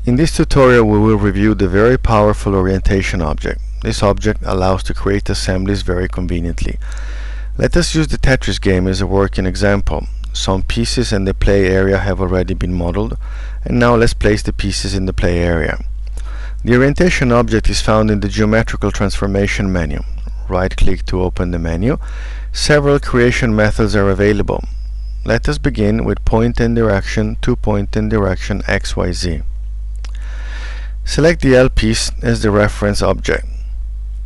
In this tutorial we will review the very powerful orientation object. This object allows to create assemblies very conveniently. Let us use the Tetris game as a working example. Some pieces in the play area have already been modeled, and now let's place the pieces in the play area. The orientation object is found in the geometrical transformation menu. Right-click to open the menu. Several creation methods are available. Let us begin with point and direction, 2-point and direction XYZ. Select the L piece as the reference object.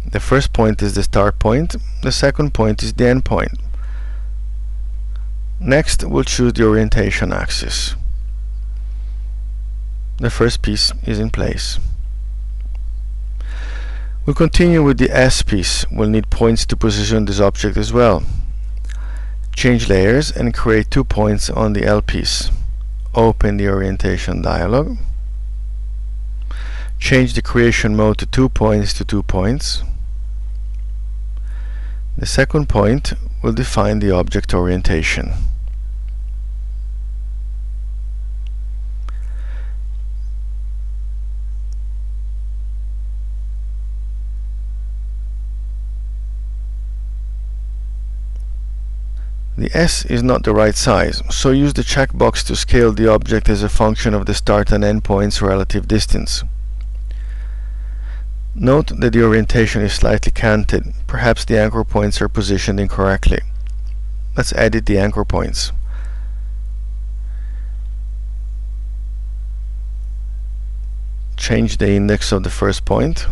The first point is the start point, the second point is the end point. Next, we'll choose the orientation axis. The first piece is in place. We'll continue with the S piece. We'll need points to position this object as well. Change layers and create 2 points on the L piece. Open the orientation dialog. Change the creation mode to 2 points to 2 points. The second point will define the object orientation. The S is not the right size, so use the checkbox to scale the object as a function of the start and end points' relative distance. Note that the orientation is slightly canted. Perhaps the anchor points are positioned incorrectly. Let's edit the anchor points. Change the index of the first point.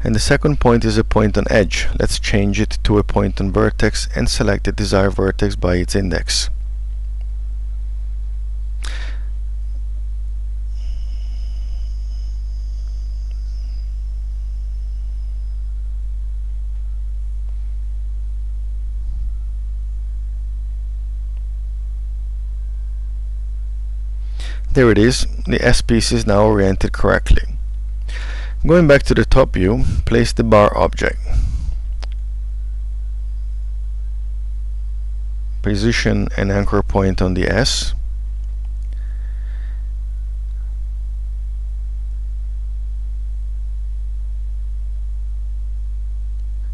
And the second point is a point on edge. Let's change it to a point on vertex and select the desired vertex by its index. There it is. The S piece is now oriented correctly. Going back to the top view, place the bar object. Position an anchor point on the S.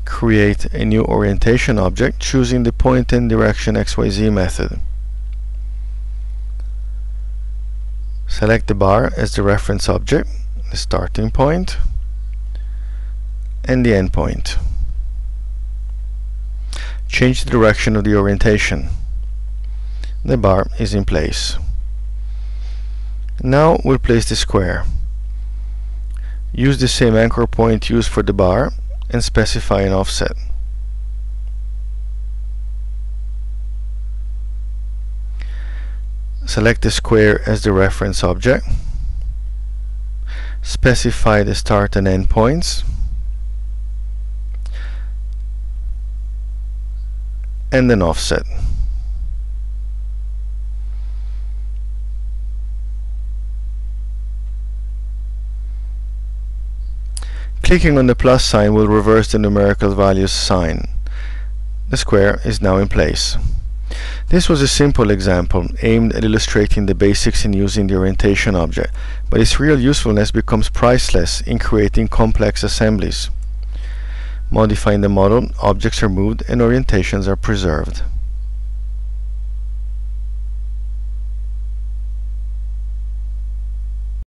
Create a new orientation object, choosing the point and direction XYZ method. Select the bar as the reference object, the starting point and the end point. Change the direction of the orientation. The bar is in place. Now we'll place the square. Use the same anchor point used for the bar and specify an offset. Select the square as the reference object. Specify the start and end points. And an offset. Clicking on the plus sign will reverse the numerical values sign. The square is now in place. This was a simple example aimed at illustrating the basics in using the orientation object, but its real usefulness becomes priceless in creating complex assemblies. Modifying the model, objects are moved and orientations are preserved.